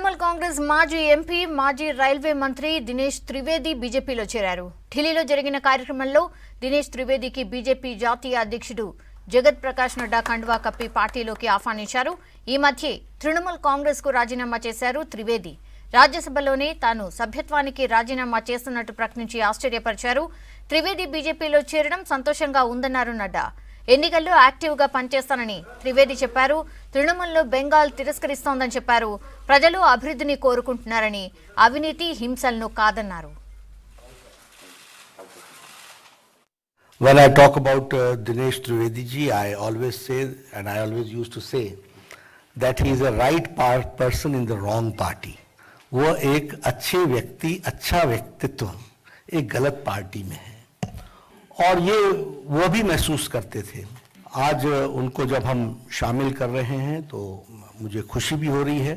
తృణమూల్ కాంగ్రెస్ మాజీ ఎంపీ మాజీ రైల్వే మంత్రి దినేష్ త్రివేది బీజేపీలో చేరారు. ఢిల్లీలో జరిగిన కార్యక్రమంలో దినేష్ త్రివేదికి బీజేపీ జాతీయ అధ్యక్షుడు జగత్ ప్రకాష్ నడ్డా కండువా కప్పి పార్టీలోకి ఆహ్వానించారు. ఈ మధ్య తృణమూల్ కాంగ్రెస్ కు రాజీనామా చేశారు త్రివేది. రాజ్యసభలోనే తాను సభ్యత్వానికి రాజీనామా చేస్తున్నట్టు ప్రకటించి ఆశ్చర్యపరిచారు. త్రివేది బీజేపీలో చేరడం సంతోషంగా ఉందన్నారు నడ్డా. ఎన్నికల్లో యాక్టివ్గా పనిచేస్తానని త్రివేది చెప్పారు. తృణమూల్లో బెంగాల్ తిరస్కరిస్తోందని చెప్పారు. ప్రజలు అభివృద్ధిని కోరుకుంటున్నారని, అవినీతి హింసలను కాదన్నారు. When I talk about Dinesh Trivedi ji, I always say, and I always used to say, that he is a right person in the wrong party. वो एक अच्छे व्यक्ति, अच्छा व्यक्तित्व एक गलत पार्टी में है और ये वो भी महसूस करते थे. आज उनको जब हम शामिल कर रहे हैं तो मुझे खुशी भी हो रही है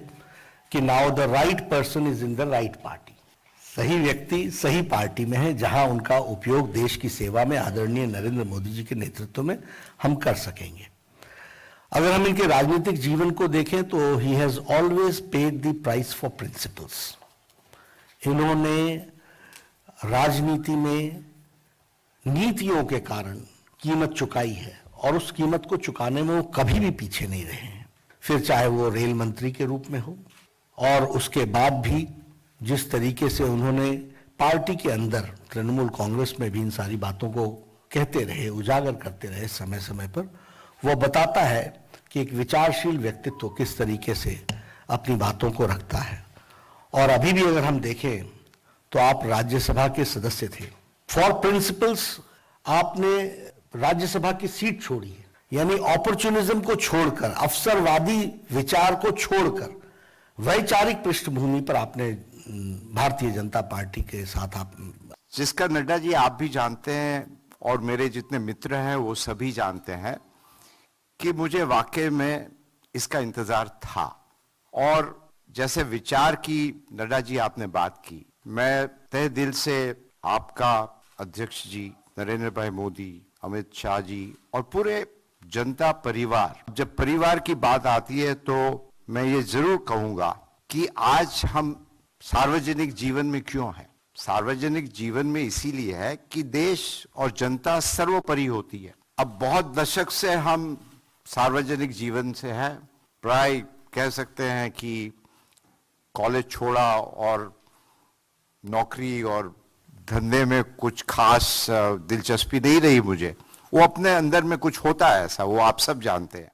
कि now the right person is in the right party. सही व्यक्ति सही पार्टी में है जहां उनका उपयोग देश की सेवा में आदरणीय नरेंद्र मोदी जी के नेतृत्व में हम कर सकेंगे. अगर हम इनके राजनीतिक जीवन को देखें तो he has always paid the price for principles. इन्होंने राजनीति में नीतियों के कारण कीमत चुकाई है और उस कीमत को चुकाने में वो कभी भी पीछे नहीं रहे हैं. फिर चाहे वो रेल मंत्री के रूप में हो और उसके बाद भी जिस तरीके से उन्होंने पार्टी के अंदर तृणमूल कांग्रेस में भी इन सारी बातों को कहते रहे, उजागर करते रहे समय समय पर, वो बताता है कि एक विचारशील व्यक्तित्व किस तरीके से अपनी बातों को रखता है. और अभी भी अगर हम देखें तो आप राज्यसभा के सदस्य थे. फॉर प्रिंसिपल्स आपने राज्यसभा की सीट छोड़ी है, यानी ऑपर्चुनिज्म को छोड़कर, अवसरवादी विचार को छोड़कर वैचारिक पृष्ठभूमि पर आपने भारतीय जनता पार्टी के साथ आप, जिसका नड्डा जी आप भी जानते हैं और मेरे जितने मित्र हैं वो सभी जानते हैं कि मुझे वाकई में इसका इंतजार था. और जैसे विचार की नड्डा जी आपने बात की, मैं तहे दिल से आपका अध्यक्ष जी नरेंद्र भाई मोदी, अमित शाह जी और पूरे जनता परिवार, जब परिवार की बात आती है तो मैं ये जरूर कहूंगा कि आज हम सार्वजनिक जीवन में क्यों है. सार्वजनिक जीवन में इसीलिए है कि देश और जनता सर्वोपरि होती है. अब बहुत दशक से हम सार्वजनिक जीवन से हैं. प्राय कह सकते हैं कि कॉलेज छोड़ा और नौकरी और धंधे में कुछ खास दिलचस्पी नहीं रही मुझे. वो अपने अंदर में कुछ होता है ऐसा, वो आप सब जानते हैं.